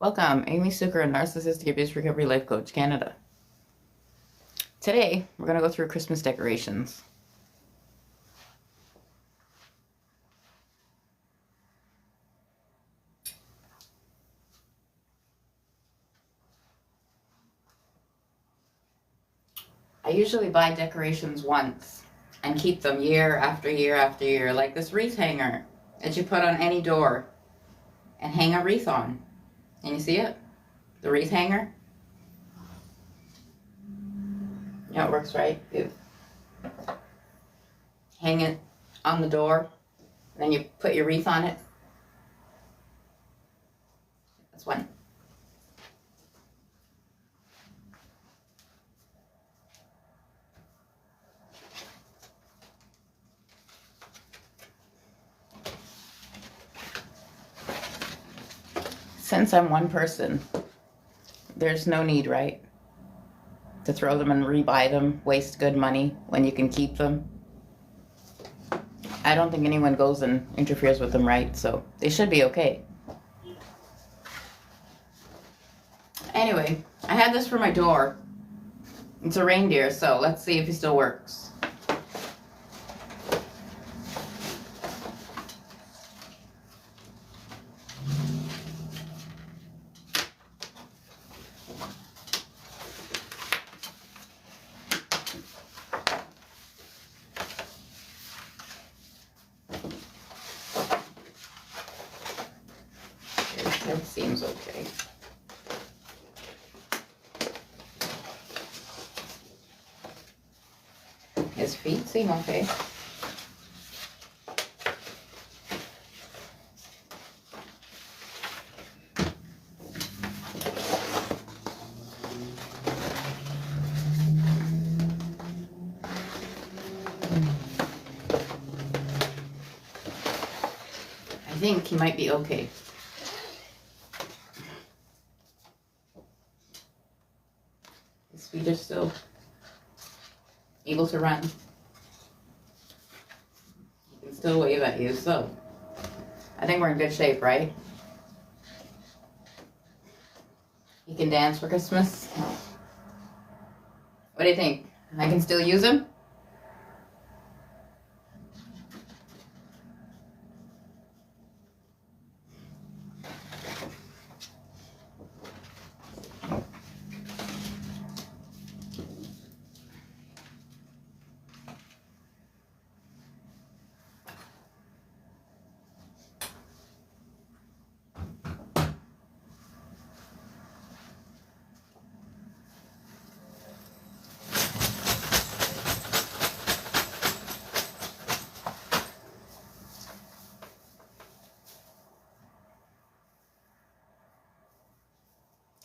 Welcome, Amy Seukeran, Narcissistic Abuse Recovery Life Coach, Canada. Today, we're going to go through Christmas decorations. I usually buy decorations once and keep them year after year after year, like this wreath hanger that you put on any door and hang a wreath on. Can you see it? The wreath hanger? Yeah, it works, right? You hang it on the door, then you put your wreath on it. That's one. Since I'm one person, there's no need, right, to throw them and rebuy them, waste good money when you can keep them. I don't think anyone goes and interferes with them, right? So they should be okay. Anyway, I had this for my door. It's a reindeer, so let's see if he still works. That seems okay. His feet seem okay. I think he might be okay. His feet are still able to run. He can still wave at you, so I think we're in good shape, right? He can dance for Christmas. What do you think? I can still use him?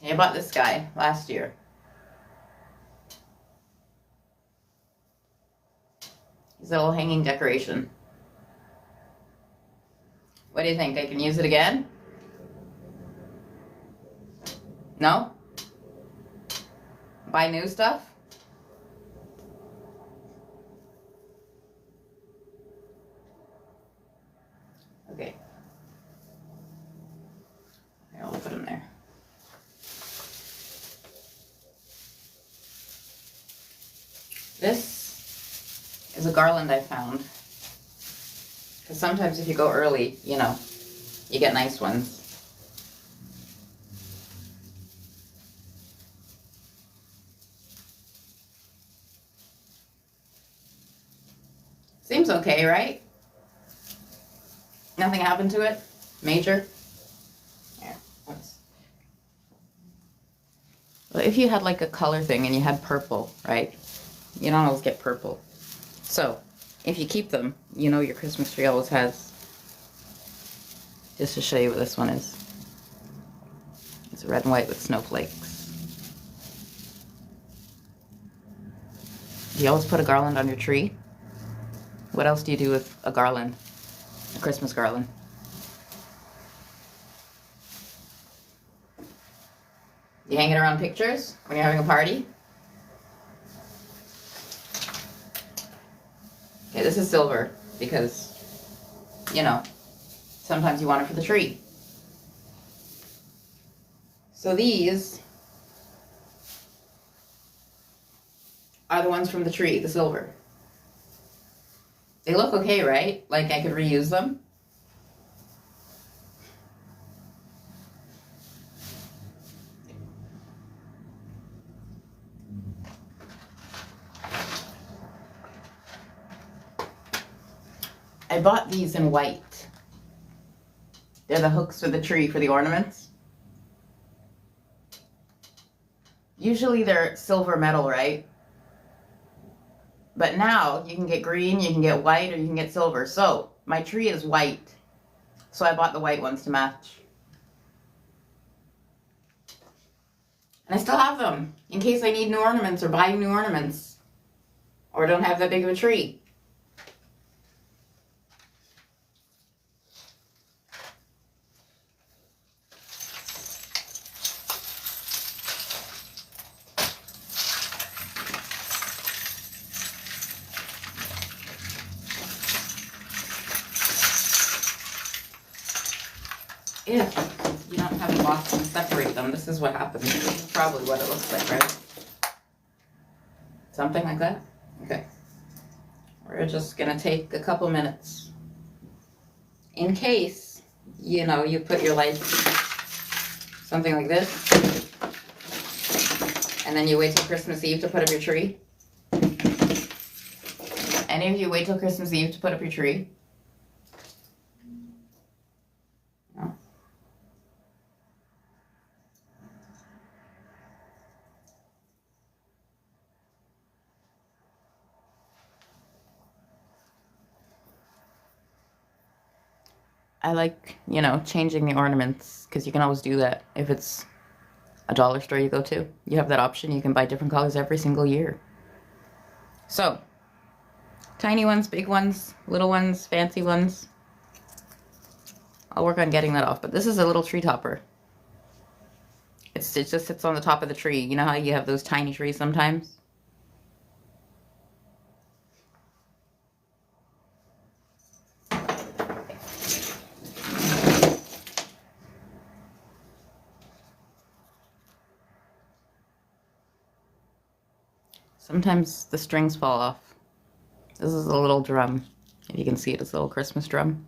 I bought this guy last year. He's a little hanging decoration. What do you think? I can use it again? No? Buy new stuff? Okay. Here, I'll put him there. This is a garland I found. Because sometimes if you go early, you know, you get nice ones. Seems okay, right? Nothing happened to it? Major? Yeah. Well, if you had like a color thing and you had purple, right? You don't always get purple. So, if you keep them, you know your Christmas tree always has. Just to show you what this one is. It's red and white with snowflakes. Do you always put a garland on your tree? What else do you do with a garland? A Christmas garland? You hang it around pictures when you're having a party? Okay, this is silver because, you know, sometimes you want it for the tree. So these are the ones from the tree, the silver. They look okay, right? Like I could reuse them. I bought these in white. They're the hooks for the tree for the ornaments. Usually they're silver metal, right? But now you can get green, you can get white, or you can get silver. So my tree is white. So I bought the white ones to match. And I still have them in case I need new ornaments or buy new ornaments or don't have that big of a tree. If you don't have a box and separate them, this is what happens. This is probably what it looks like, right? Something like that? Okay. We're just going to take a couple minutes. In case, you put your lights something like this, and then you wait till Christmas Eve to put up your tree. Any of you wait till Christmas Eve to put up your tree? No. I like, changing the ornaments because you can always do that. If it's a dollar store you go to, you have that option. You can buy different colors every single year. So, tiny ones, big ones, little ones, fancy ones. I'll work on getting that off. But this is a little tree topper. It just sits on the top of the tree. You know how you have those tiny trees sometimes? Sometimes the strings fall off. This is a little drum. If you can see it, it's a little Christmas drum.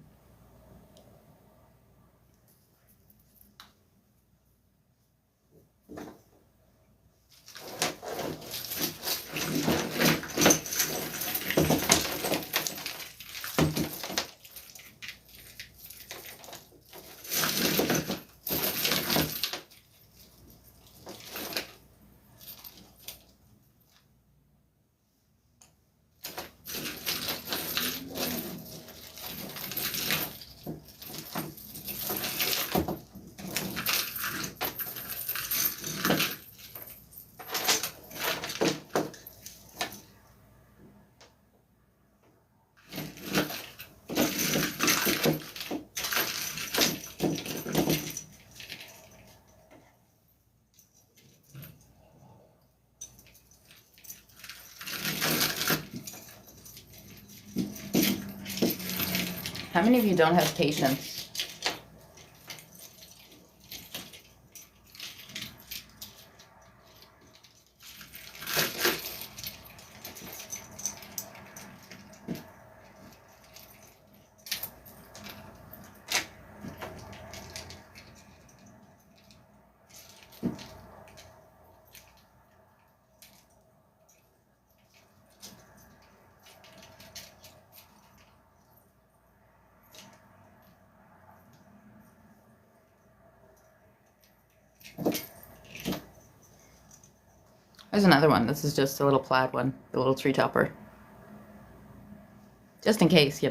How many of you don't have patience? There's another one. This is just a little plaid one, the little tree topper. Just in case,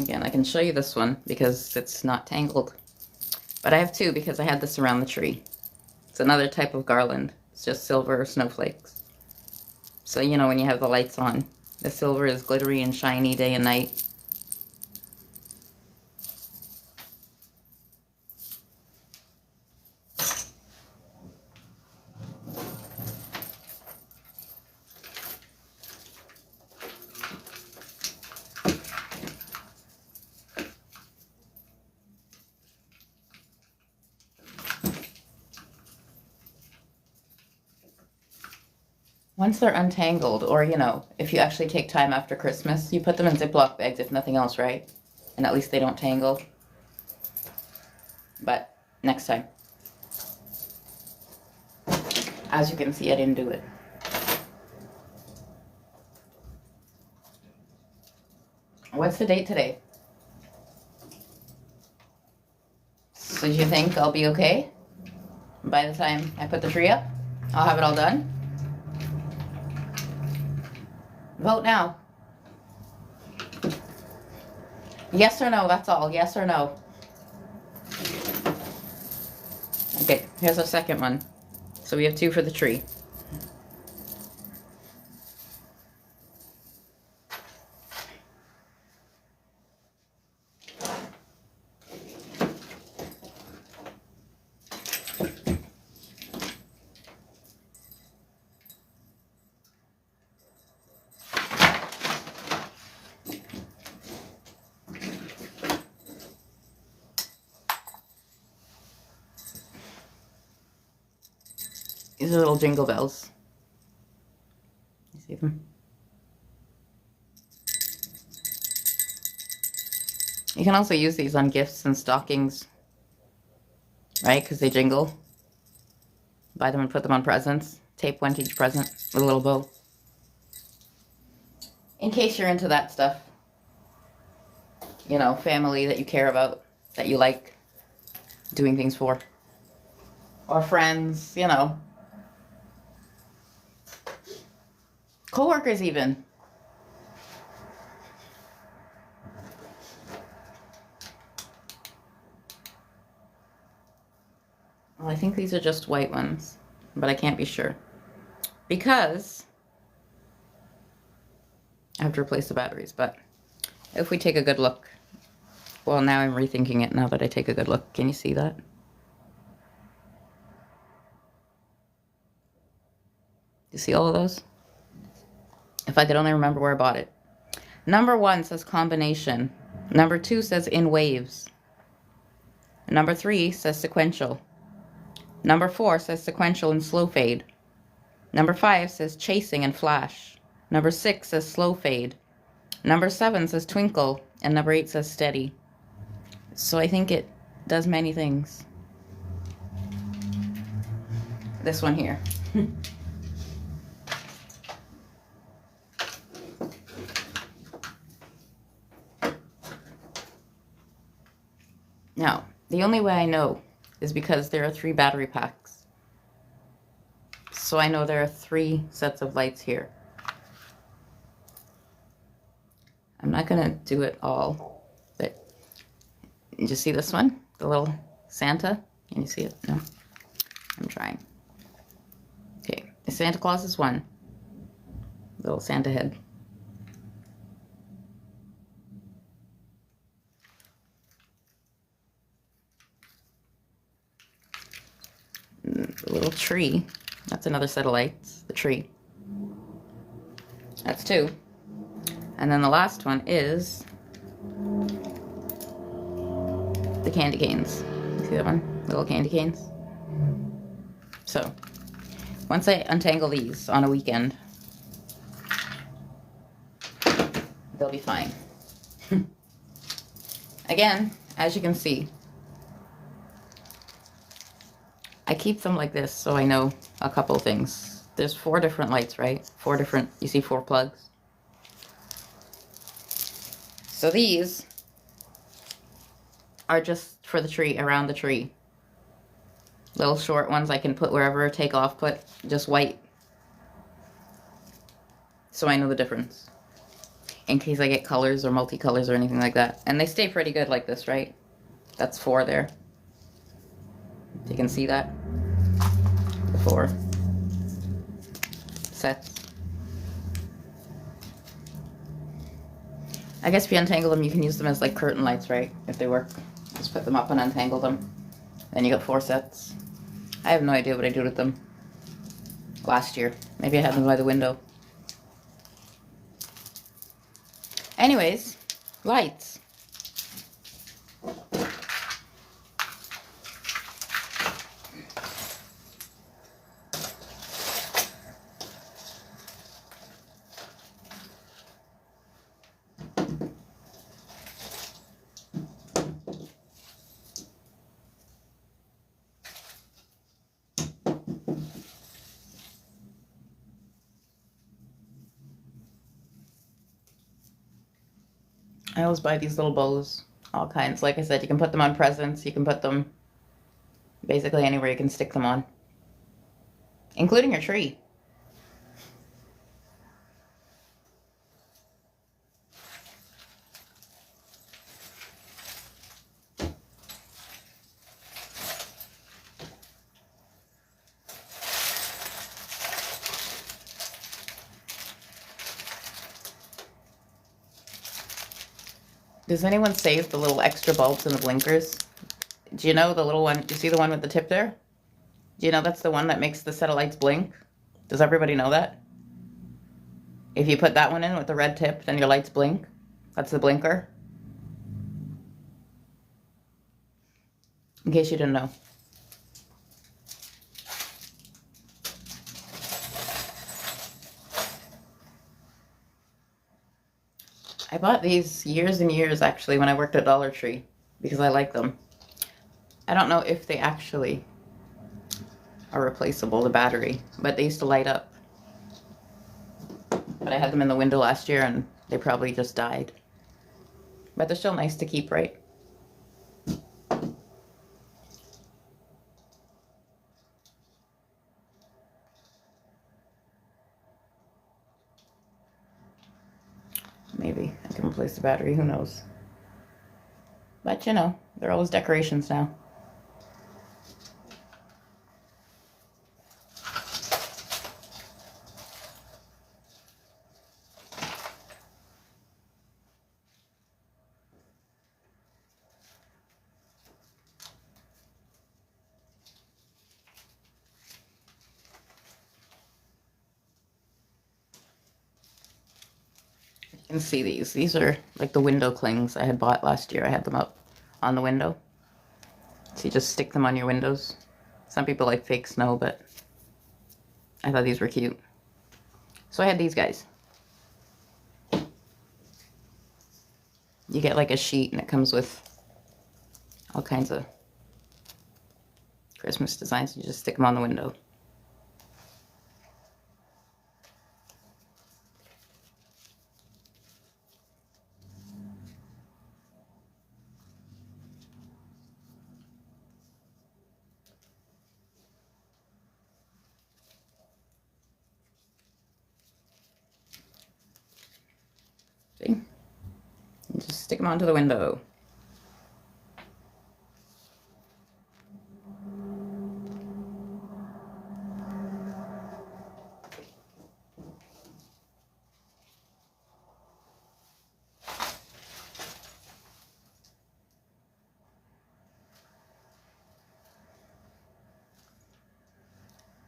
Again, I can show you this one because it's not tangled. But I have two because I had this around the tree. It's another type of garland. It's just silver snowflakes. So, you know, when you have the lights on, the silver is glittery and shiny day and night. Once they're untangled, or, you know, if you actually take time after Christmas, you put them in Ziploc bags if nothing else, right? And at least they don't tangle. But next time. As you can see, I didn't do it. What's the date today? So do you think I'll be okay? By the time I put the tree up, I'll have it all done? Vote now. Yes or no, that's all. Yes or no. Okay, here's our second one. So we have 2 for the tree. These are little jingle bells. You see them? You can also use these on gifts and stockings, right? Because they jingle. Buy them and put them on presents. Tape one to each present with a little bow. In case you're into that stuff. You know, family that you care about, that you like doing things for. Or friends, you know. Co-workers even. Well, I think these are just white ones, but I can't be sure. Because I have to replace the batteries, but if we take a good look. Well, now I'm rethinking it now that I take a good look. Can you see that? You see all of those? If I could only remember where I bought it. Number 1 says combination. Number 2 says in waves. Number 3 says sequential. Number 4 says sequential and slow fade. Number 5 says chasing and flash. Number 6 says slow fade. Number 7 says twinkle. And number 8 says steady. So I think it does many things. This one here. Now, the only way I know is because there are 3 battery packs. So I know there are 3 sets of lights here. I'm not going to do it all, but you just see this one? The little Santa? Can you see it? No? I'm trying. Okay, the Santa Claus is one. Little Santa head. The little tree. That's another set of lights. The tree. That's 2. And then the last one is the candy canes. You see that one? Little candy canes. So, once I untangle these on a weekend, they'll be fine. Again, as you can see, I keep them like this so I know a couple things. There's 4 different lights, right? 4 different, you see 4 plugs? So these are just for the tree, around the tree. Little short ones I can put wherever, take off, put just white. So I know the difference. In case I get colors or multicolors or anything like that. And they stay pretty good like this, right? That's 4 there. You can see that? The 4. sets. I guess if you untangle them, you can use them as like curtain lights, right? If they work. Just put them up and untangle them. Then you got 4 sets. I have no idea what I did with them last year. Maybe I had them by the window. Anyways, lights. I always buy these little bows, all kinds. Like I said, you can put them on presents. You can put them basically anywhere you can stick them on, including your tree. Does anyone save the little extra bulbs and the blinkers? Do you know the little one? Do you see the one with the tip there? Do you know that's the one that makes the set of lights blink? Does everybody know that? If you put that one in with the red tip, then your lights blink. That's the blinker. In case you didn't know. I bought these years and years, actually, when I worked at Dollar Tree, because I like them. I don't know if they actually are replaceable, the battery, but they used to light up. But I had them in the window last year, and they probably just died. But they're still nice to keep, right? Maybe I can replace the battery, who knows. But you know, they're always decorations now. You can see these. These are like the window clings I had bought last year. I had them up on the window. So you just stick them on your windows. Some people like fake snow, but I thought these were cute. So I had these guys. You get like a sheet and it comes with all kinds of Christmas designs. You just stick them on the window. See? And just stick them onto the window.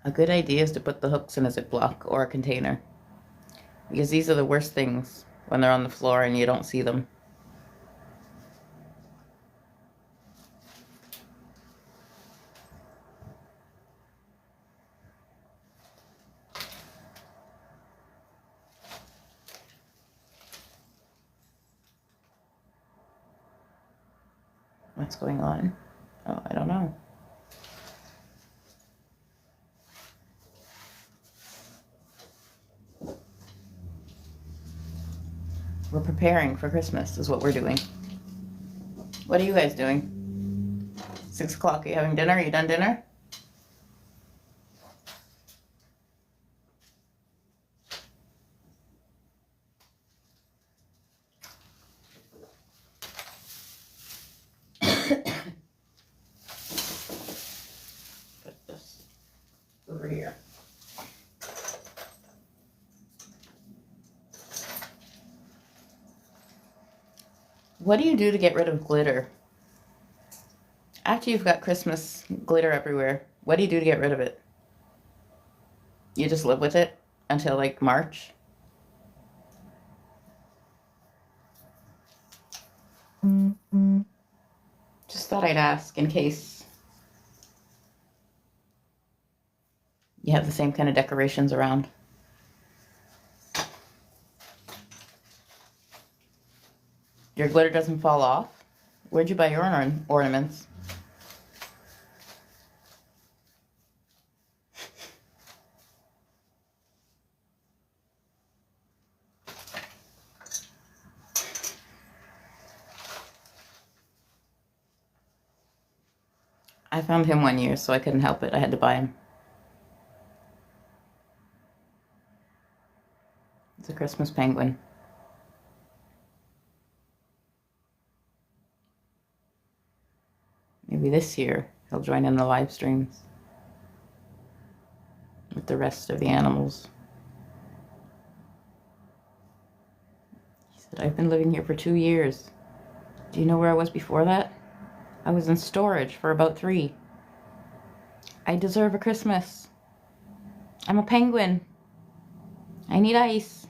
A good idea is to put the hooks in a Ziploc or a container, because these are the worst things when they're on the floor and you don't see them. What's going on? Oh, I don't know. We're preparing for Christmas is what we're doing. What are you guys doing? 6 o'clock, are you having dinner? Are you done dinner? Put this over here. What do you do to get rid of glitter? After you've got Christmas glitter everywhere, what do you do to get rid of it? You just live with it until like March? Just thought I'd ask in case you have the same kind of decorations around. Your glitter doesn't fall off? Where'd you buy your ornaments? I found him one year, so I couldn't help it. I had to buy him. It's a Christmas penguin. Maybe this year he'll join in the live streams with the rest of the animals. He said, I've been living here for 2 years. Do you know where I was before that? I was in storage for about 3. I deserve a Christmas. I'm a penguin. I need ice.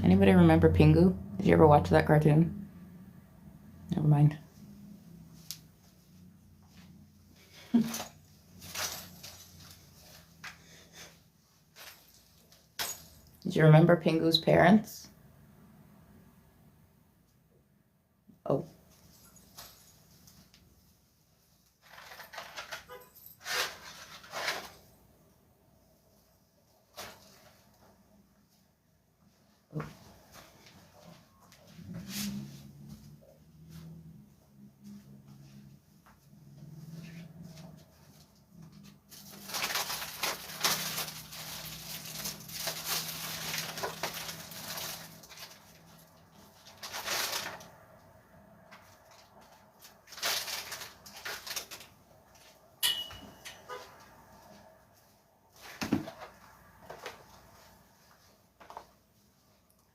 Anybody remember Pingu? Did you ever watch that cartoon? Never mind. Did you remember Pingu's parents? Oh.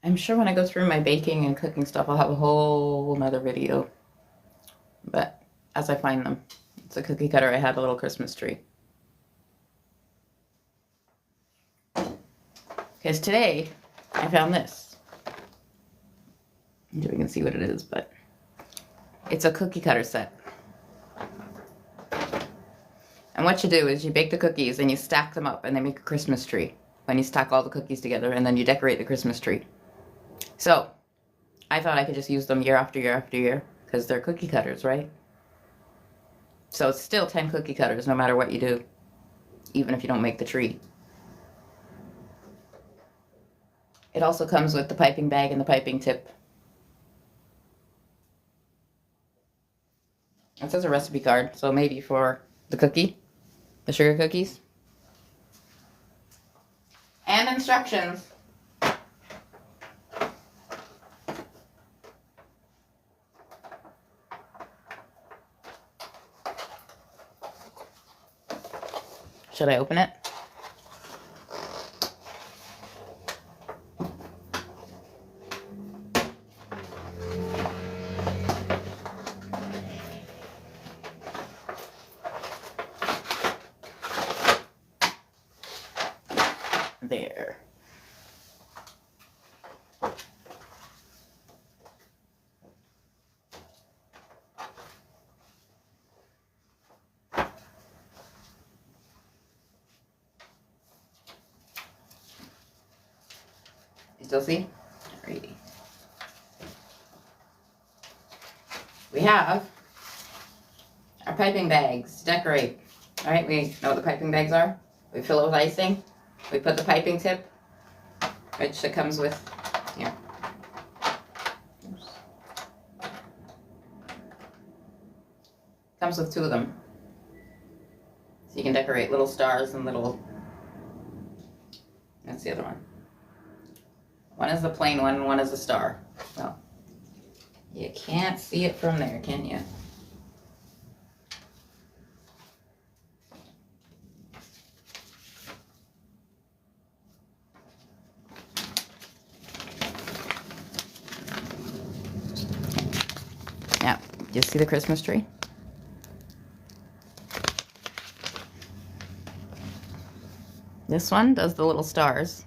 I'm sure when I go through my baking and cooking stuff, I'll have a whole nother video. But as I find them, it's a cookie cutter. I had a little Christmas tree. Because today, I found this. I don't know if you can see what it is, but it's a cookie cutter set. And what you do is you bake the cookies and you stack them up and they make a Christmas tree. When you stack all the cookies together and then you decorate the Christmas tree. So, I thought I could just use them year after year after year because they're cookie cutters, right? So it's still 10 cookie cutters no matter what you do, even if you don't make the tree. It also comes with the piping bag and the piping tip. It says a recipe card, so maybe for the sugar cookies. And instructions. Should I open it? There. You still see? Alrighty. We have our piping bags to decorate. Alright, we know what the piping bags are. We fill it with icing. We put the piping tip, which it comes with here. Oops. Comes with 2 of them. So you can decorate little stars and little... That's the other one. One is the plain one and one is a star. Well, you can't see it from there, can you? You see the Christmas tree? This one does the little stars.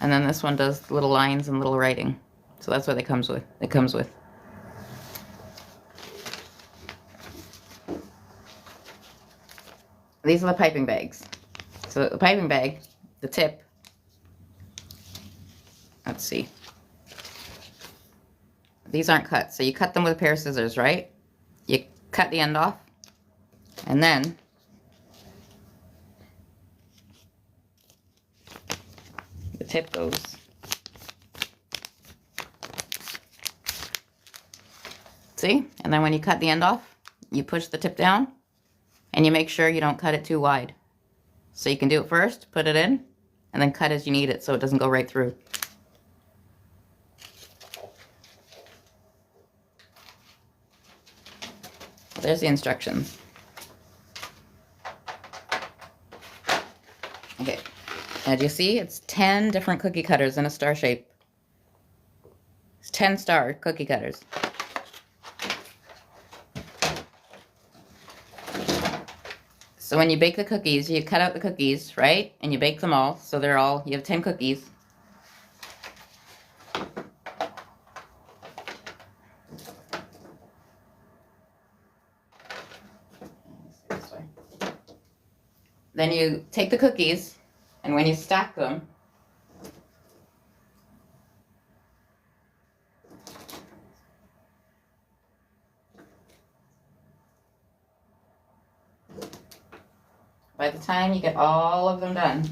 And then this one does little lines and little writing. So that's what it comes with. These are the piping bags. So the piping bag, the tip, let's see. These aren't cut, so you cut them with a pair of scissors, right? You cut the end off, and then the tip goes. See? And then when you cut the end off, you push the tip down, and you make sure you don't cut it too wide. So you can do it first, put it in, and then cut as you need it so it doesn't go right through. There's the instructions. Okay, as you see, it's 10 different cookie cutters in a star shape. It's 10 star cookie cutters. So when you bake the cookies, you cut out the cookies, right? And you bake them all, so they're all, you have 10 cookies. Then you take the cookies, and when you stack them, by the time you get all of them done,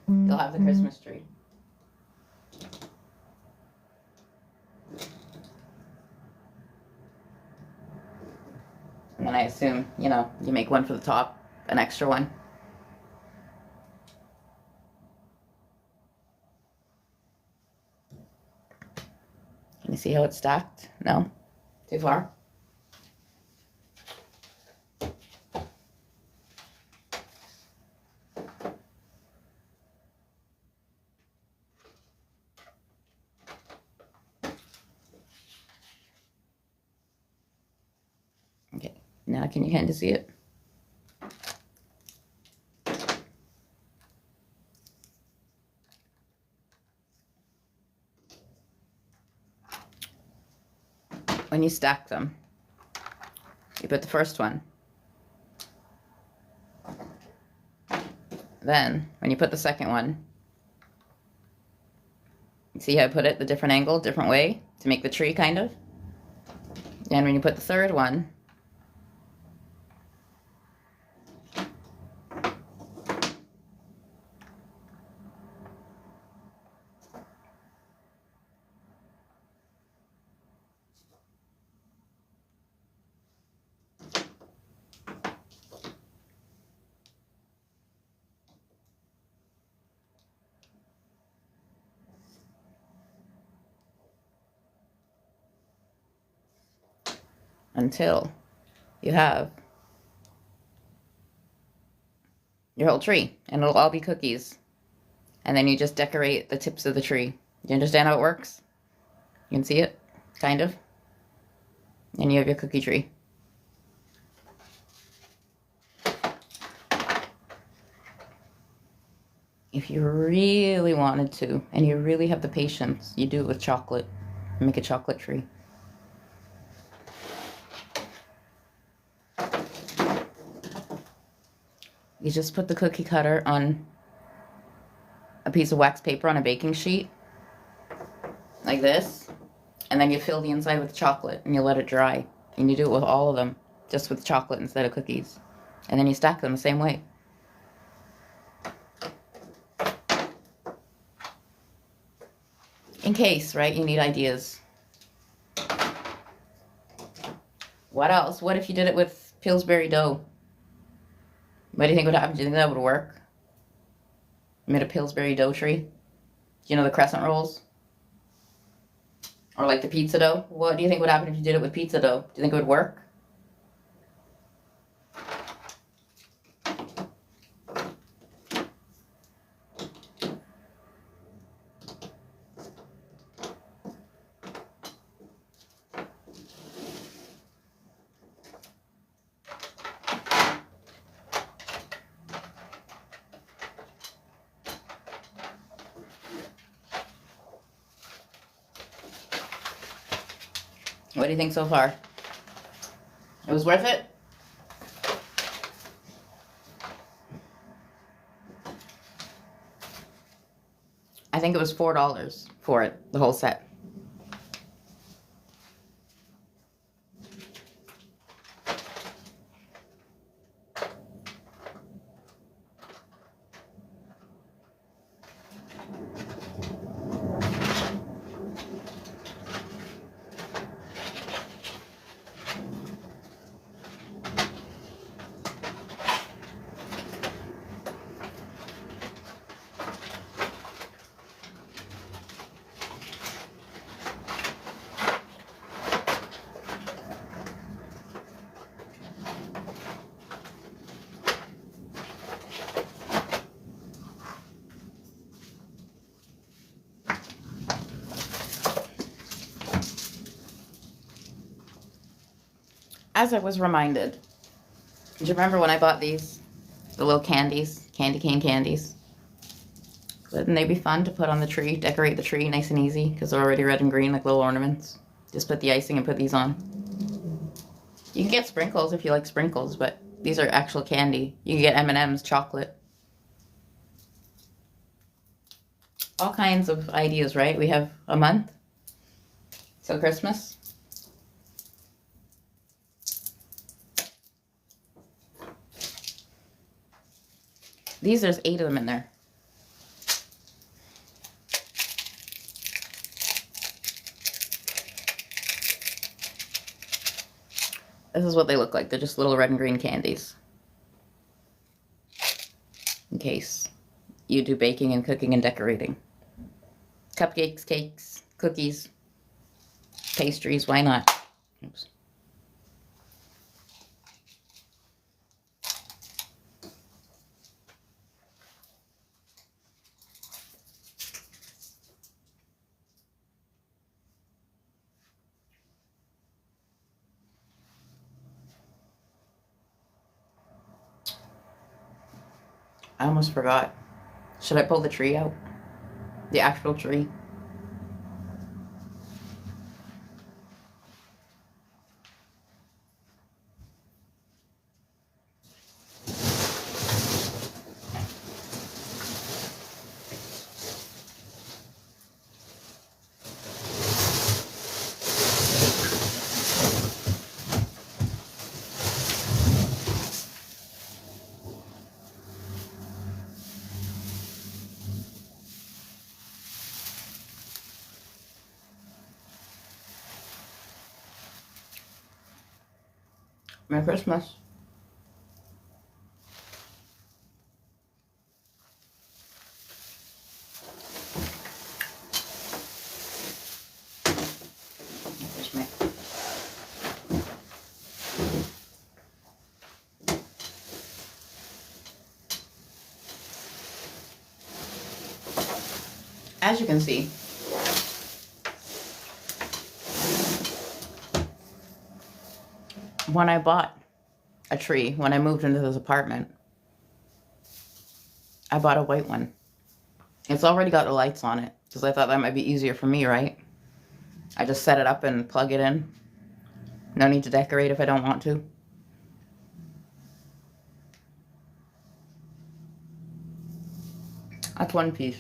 you'll have the Christmas tree. And then I assume, you know, you make one for the top, an extra one. Can you see how it's stacked? No? Too far? Okay, now can you kind of see it? When you stack them, you put the first one. Then, when you put the second one, you see how I put it, the different angle, different way, to make the tree, kind of? And when you put the third one, until you have your whole tree, and it'll all be cookies. And then you just decorate the tips of the tree. Do you understand how it works? You can see it, kind of. And you have your cookie tree. If you really wanted to, and you really have the patience, you do it with chocolate. Make a chocolate tree. You just put the cookie cutter on a piece of wax paper on a baking sheet, like this, and then you fill the inside with chocolate and you let it dry. And you do it with all of them, just with chocolate instead of cookies. And then you stack them the same way. In case, right, you need ideas. What else? What if you did it with Pillsbury dough? What do you think would happen? Do you think that would work? You made a Pillsbury dough tree? Do you know the crescent rolls? Or like the pizza dough? What do you think would happen if you did it with pizza dough? Do you think it would work? What do you think so far? It was worth it? I think it was $4 for it, the whole set. As I was reminded, do you remember when I bought these? The little candies, candy cane candies. Wouldn't they be fun to put on the tree, decorate the tree nice and easy, because they're already red and green like little ornaments. Just put the icing and put these on. You can get sprinkles if you like sprinkles, but these are actual candy. You can get M&M's, chocolate. All kinds of ideas, right? We have a month. So Christmas. There's 8 of them in there. This is what they look like. They're just little red and green candies. In case you do baking and cooking and decorating. Cupcakes, cakes, cookies, pastries, why not? Oops. I almost forgot. Should I pull the tree out? The actual tree? Merry Christmas. As you can see, when I bought a tree, when I moved into this apartment, I bought a white one. It's already got the lights on it, because I thought that might be easier for me, right? I just set it up and plug it in. No need to decorate if I don't want to. That's one piece.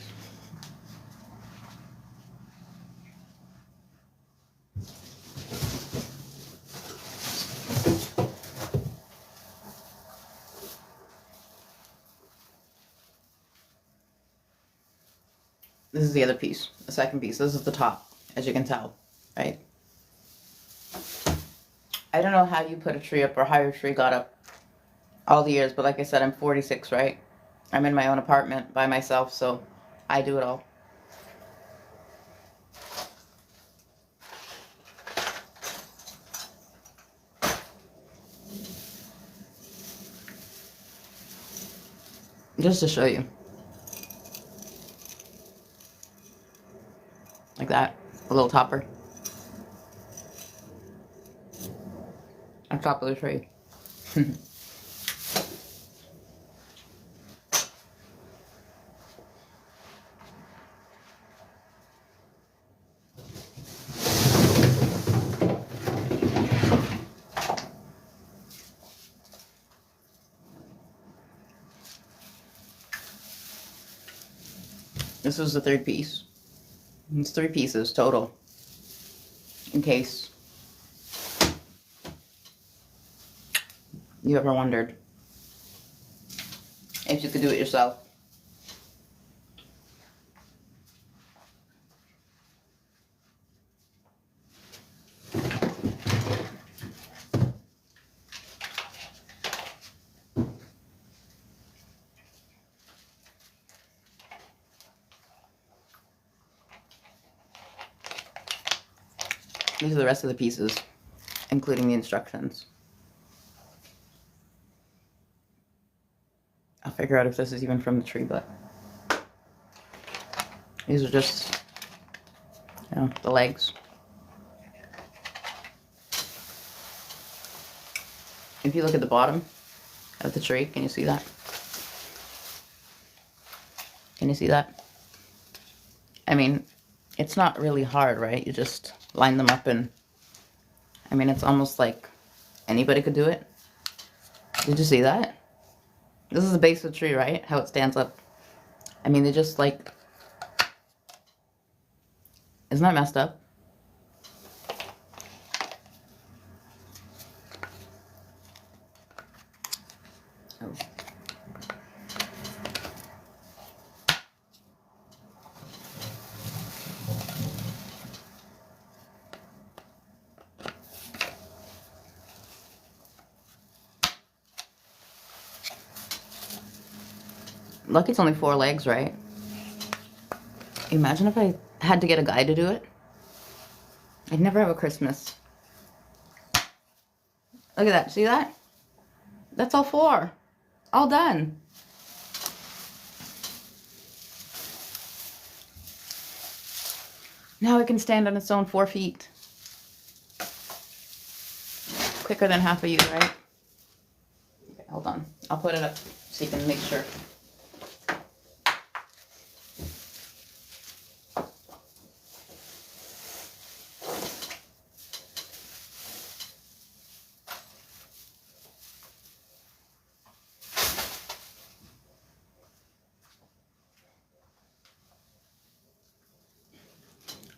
This is the other piece, the second piece. This is the top, as you can tell, right? I don't know how you put a tree up or how your tree got up all the years, but like I said, I'm 46, right? I'm in my own apartment by myself, so I do it all. Just to show you. Like that, a little topper. On top of the tree. This is the third piece. It's 3 pieces total. In case you ever wondered if you could do it yourself. These are the rest of the pieces, including the instructions. I'll figure out if this is even from the tree, but these are just, you know, the legs. If you look at the bottom of the tree, can you see that? Can you see that? I mean, it's not really hard, right? You just line them up and, I mean, it's almost like anybody could do it. Did you see that? This is the base of the tree, right? How it stands up. I mean, they just like, isn't that messed up? Oh. Lucky it's only 4 legs, right? Imagine if I had to get a guy to do it. I'd never have a Christmas. Look at that. See that? That's all 4. All done. Now it can stand on its own 4 feet. Quicker than half of you, right? Okay, hold on. I'll put it up so you can make sure.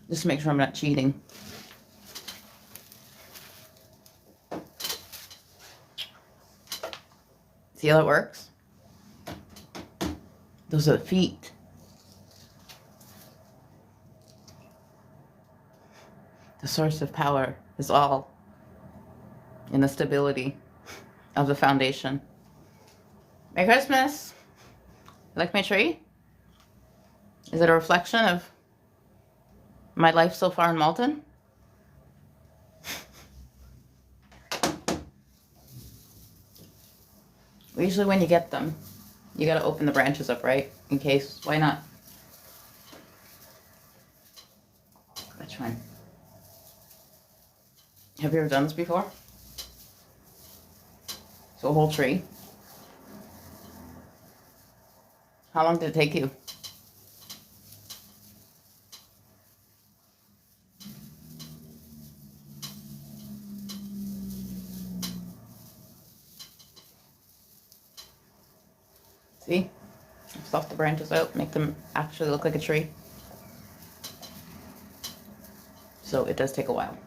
Just to make sure I'm not cheating. See how it works? Those are the feet. The source of power is all in the stability of the foundation. Merry Christmas! You like my tree? Is it a reflection of my life so far in Malton? Usually when you get them, you gotta open the branches up, right? In case, why not? Which one? Have you ever done this before? So a whole tree. How long did it take you? See? Fluff the branches out, make them actually look like a tree. So it does take a while.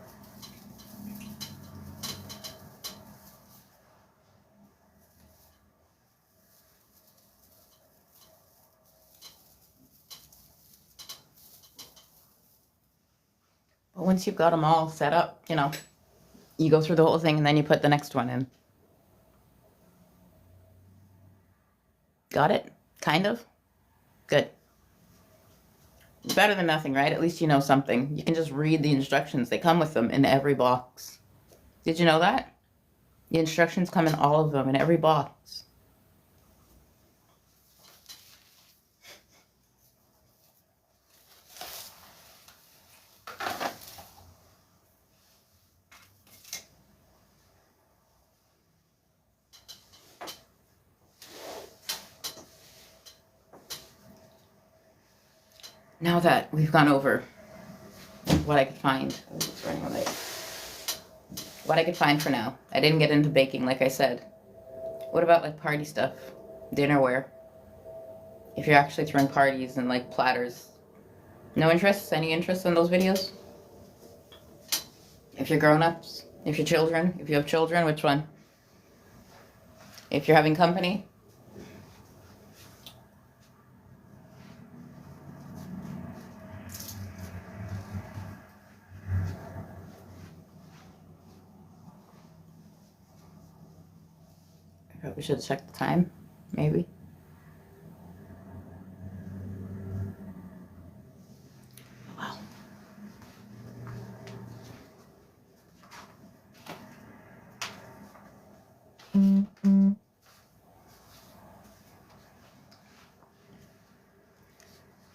But once you've got them all set up, you know, you go through the whole thing and then you put the next one in. Got it? Kind of? Good. Better than nothing, right? At least you know something. You can just read the instructions. They come with them in every box. Did you know that? The instructions come in all of them, in every box. Now that we've gone over what I could find, what I could find for now. I didn't get into baking, like I said. What about like party stuff, dinnerware? If you're actually throwing parties and like platters. No interest? Any interest in those videos? If you're grown-ups? If you're children? If you have children, which one? If you're having company? I probably should check the time, maybe. Wow.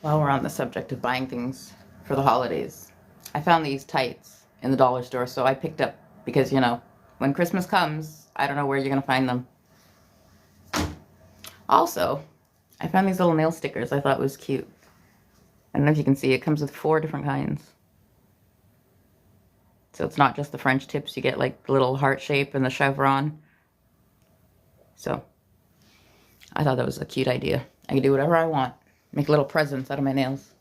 While we're on the subject of buying things for the holidays, I found these tights in the dollar store, so I picked up because, you know, when Christmas comes, I don't know where you're going to find them. Also, I found these little nail stickers I thought was cute. I don't know if you can see, it comes with 4 different kinds. So it's not just the French tips, you get like the little heart shape and the chevron. So I thought that was a cute idea. I can do whatever I want. Make little presents out of my nails.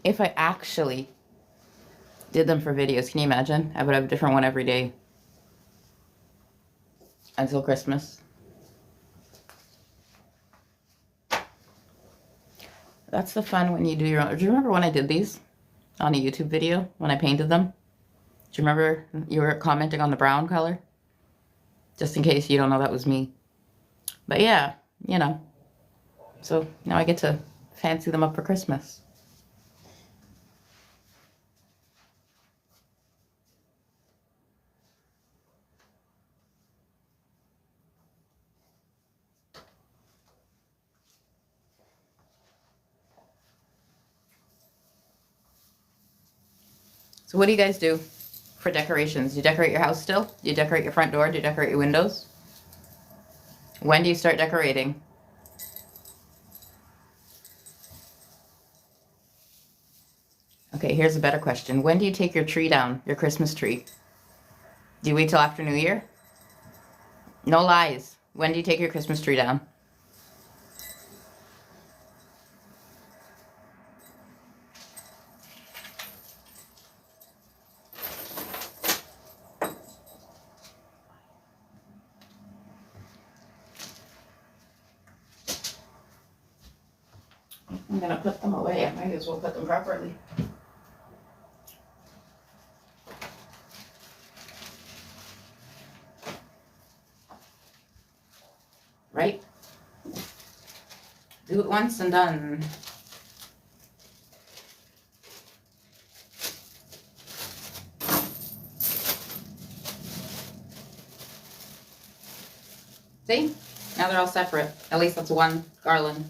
If I actually did them for videos, can you imagine? I would have a different one every day until Christmas. That's the fun when you do your own. Do you remember when I did these on a YouTube video when I painted them? Do you remember you were commenting on the brown color? Just in case you don't know, that was me. But yeah, you know. So now I get to fancy them up for Christmas. So what do you guys do for decorations? Do you decorate your house still? Do you decorate your front door? Do you decorate your windows? When do you start decorating? Okay, here's a better question. When do you take your tree down, your Christmas tree? Do you wait till after New Year? No lies. When do you take your Christmas tree down? I'm gonna put them away. I might as well put them properly. Right? Do it once and done. See? Now they're all separate. At least that's one garland.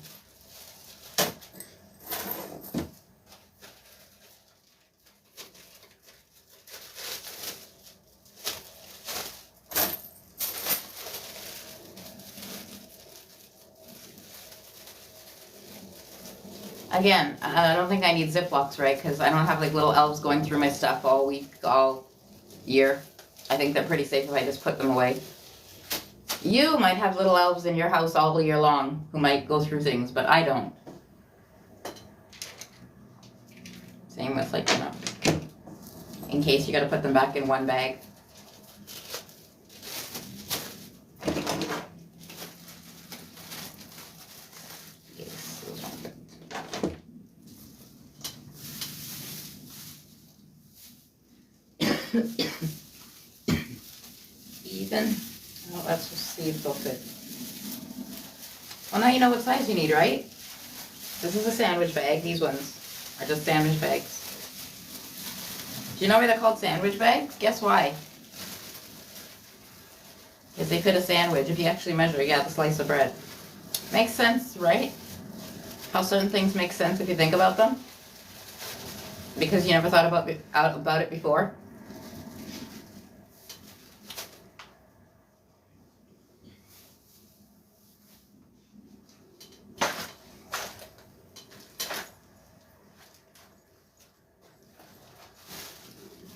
Again, I don't think I need Ziplocs, right? Because I don't have like little elves going through my stuff all week, all year. I think they're pretty safe if I just put them away. You might have little elves in your house all year long who might go through things, but I don't. Same with like, you know, in case you gotta put them back in one bag. Even. Oh, let's just see if they'll fit. Well, now you know what size you need, right? This is a sandwich bag. These ones are just sandwich bags. Do you know why they're called sandwich bags? Guess why? Because they fit a sandwich. If you actually measure, yeah, the slice of bread. Makes sense, right? How certain things make sense if you think about them? Because you never thought about it before?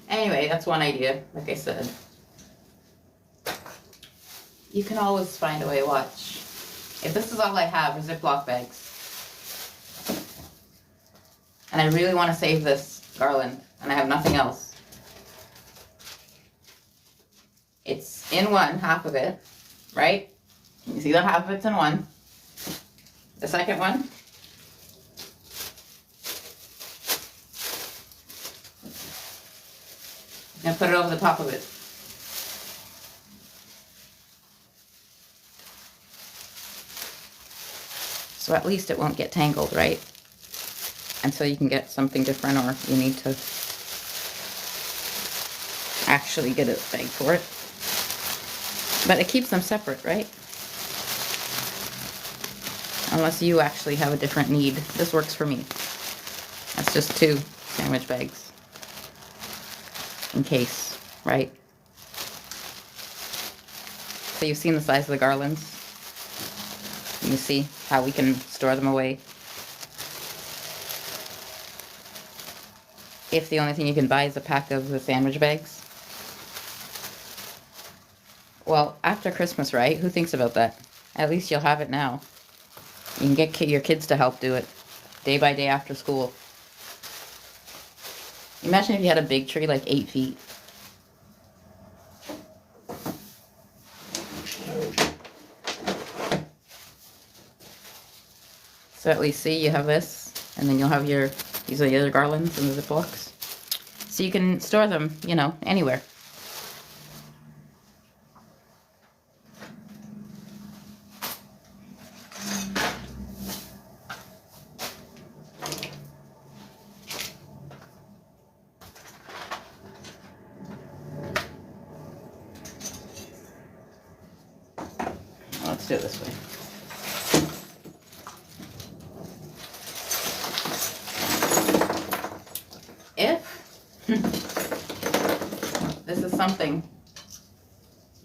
Anyway, that's one idea, like I said. You can always find a way, watch. If this is all I have, are Ziploc bags. And I really want to save this garland, and I have nothing else. It's in one, half of it, right? You see that half of it's in one. The second one, and put it over the top of it. So at least it won't get tangled, right? Until you can get something different, or you need to actually get a bag for it. But it keeps them separate, right? Unless you actually have a different need. This works for me. That's just 2 sandwich bags. In case, right? So you've seen the size of the garlands. You see how we can store them away. If the only thing you can buy is a pack of the sandwich bags. Well, after Christmas, right? Who thinks about that? At least you'll have it now. You can get your kids to help do it. Day by day after school. Imagine if you had a big tree like 8 feet. So at least see, you have this, and then you'll have these are the other garlands and the Ziplocs. So you can store them, you know, anywhere. Let's do it this way. If this is something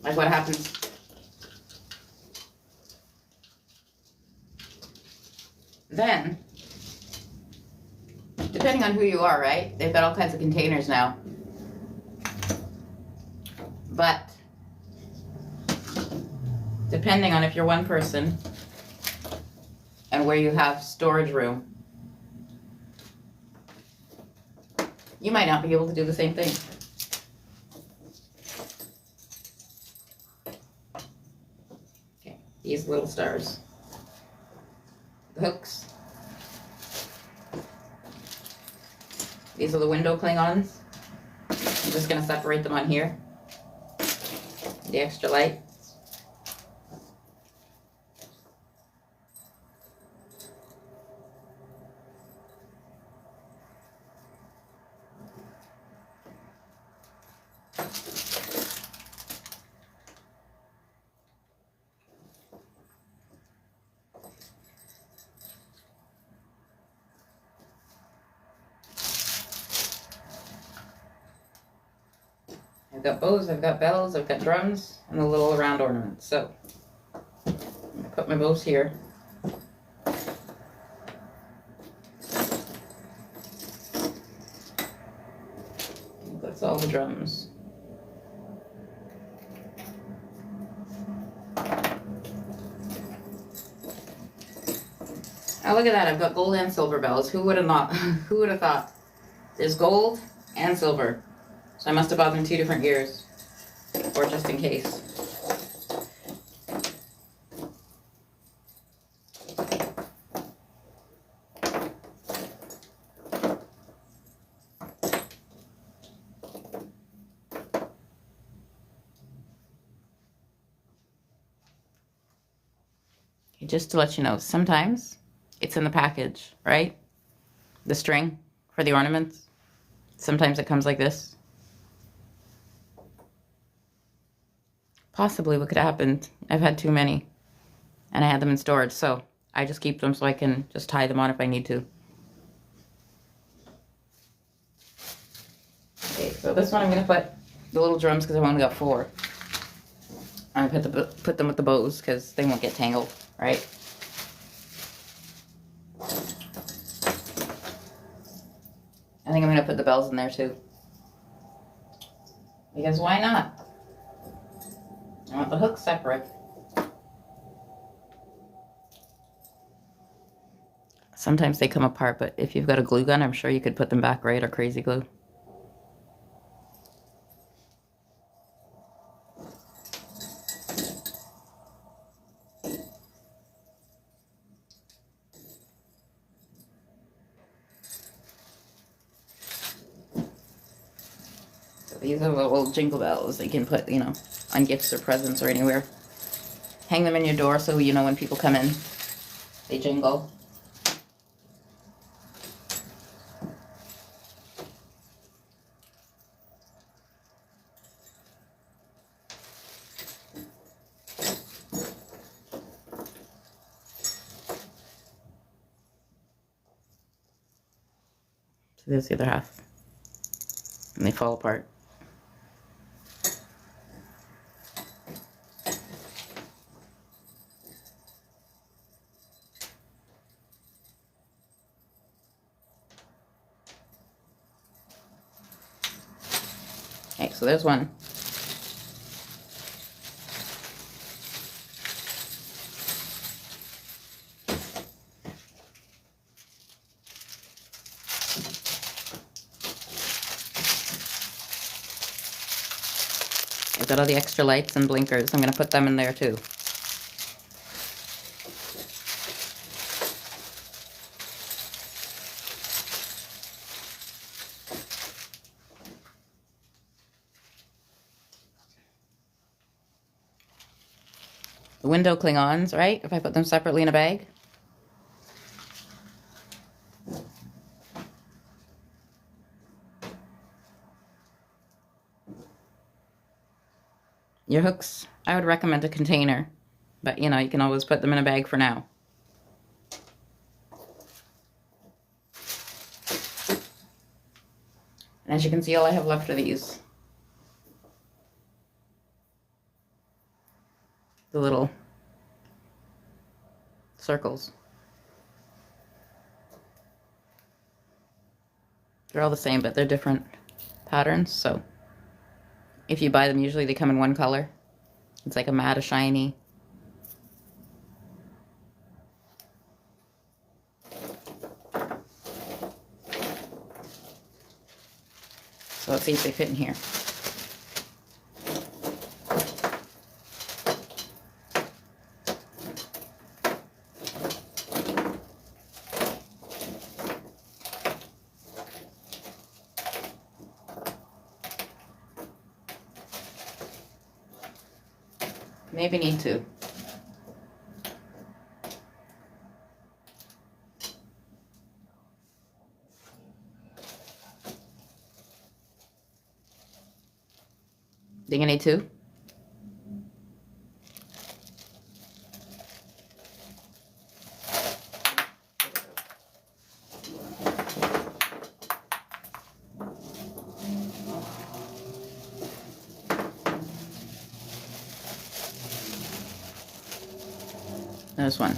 like what happens then, depending on who you are, right? They've got all kinds of containers now. But depending on if you're one person and where you have storage room, you might not be able to do the same thing. Okay, these little stars. The hooks. These are the window Klingons. I'm just going to separate them on here. The extra light. I've got bows, I've got bells, I've got drums, and the little round ornaments. So, I'm going to put my bows here. That's all the drums. Oh, look at that, I've got gold and silver bells. Who would have not? Who would have thought? There's gold and silver. So I must have bought them 2 different years, or just in case. Okay, just to let you know, sometimes it's in the package, right? The string for the ornaments. Sometimes it comes like this. Possibly what could have happened, I've had too many, and I had them in storage, so I just keep them so I can just tie them on if I need to. Okay, so this one I'm going to put the little drums because I've only got 4. I'm going to put them with the bows because they won't get tangled, right? I think I'm going to put the bells in there too. Because why not? I want the hooks separate. Sometimes they come apart, but if you've got a glue gun, I'm sure you could put them back, right? Or crazy glue. So these are little jingle bells that you can put, you know, on gifts or presents or anywhere. Hang them in your door so you know when people come in, they jingle. So there's the other half. And they fall apart. Okay, so there's one. I've got all the extra lights and blinkers. I'm going to put them in there too. The window Klingons, right? If I put them separately in a bag. Your hooks, I would recommend a container, but you know, you can always put them in a bag for now. And as you can see, all I have left are these. The little circles. They're all the same, but they're different patterns, so if you buy them, usually they come in one color. It's like a matte, a shiny. So let's see if they fit in here. Maybe need to. Think I need two? There's one.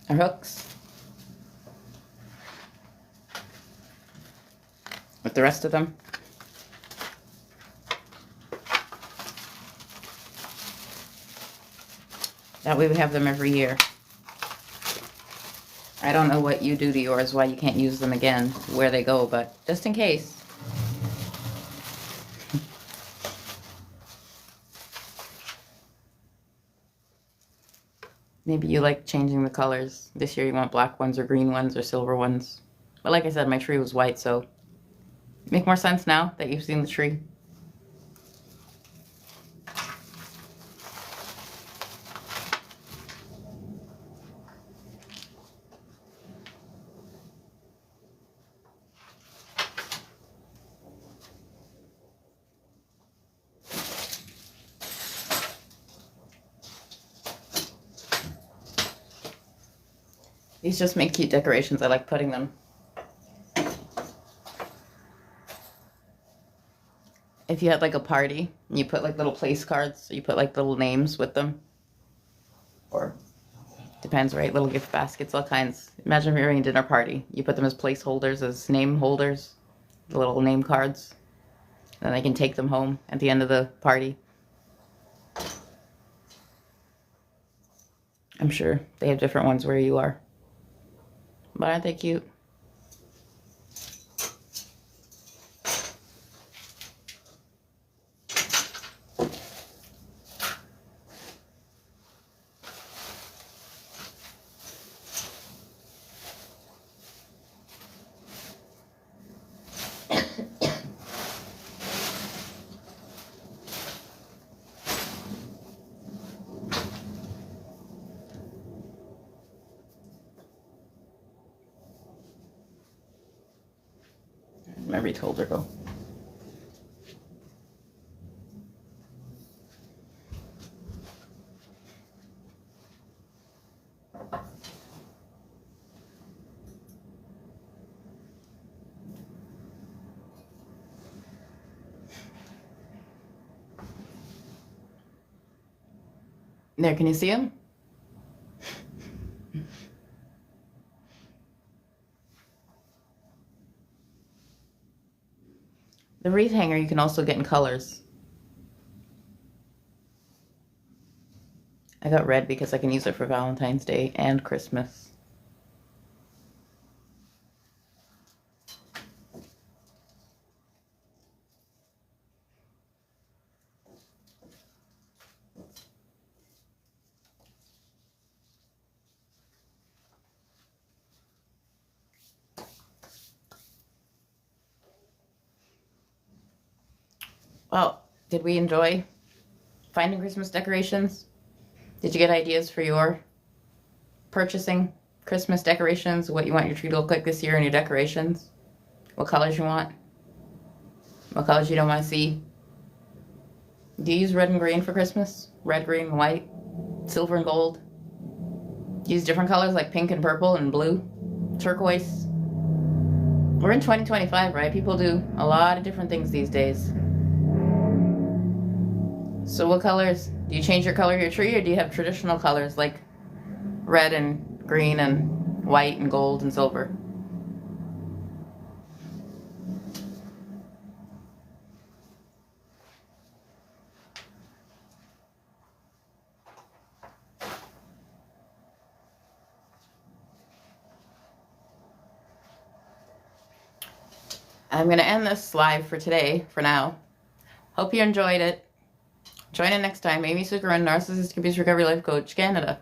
Our hooks. With the rest of them. That way we have them every year. I don't know what you do to yours, why you can't use them again, where they go, but just in case. Maybe you like changing the colors. This year you want black ones or green ones or silver ones. But like I said, my tree was white, so make more sense now that you've seen the tree. These just make cute decorations. I like putting them. If you had like a party and you put like little place cards, so you put like little names with them. Or depends, right? Little gift baskets, all kinds. Imagine if you're having a dinner party. You put them as placeholders, as name holders, the little name cards. Then they can take them home at the end of the party. I'm sure they have different ones where you are. But aren't they cute? Every holder go. There, can you see them? The wreath hanger you can also get in colors. I got red because I can use it for Valentine's Day and Christmas. Well, did we enjoy finding Christmas decorations? Did you get ideas for your purchasing Christmas decorations? What you want your tree to look like this year and your decorations? What colors you want? What colors you don't want to see? Do you use red and green for Christmas? Red, green, and white? Silver and gold? Use different colors like pink and purple and blue? Turquoise? We're in 2025, right? People do a lot of different things these days. So what colors? Do you change your color of your tree, or do you have traditional colors like red and green and white and gold and silver? I'm going to end this live for today, for now. Hope you enjoyed it. Join in next time. Amy Seukeran, Narcissistic Abuse Recovery Life Coach, Canada.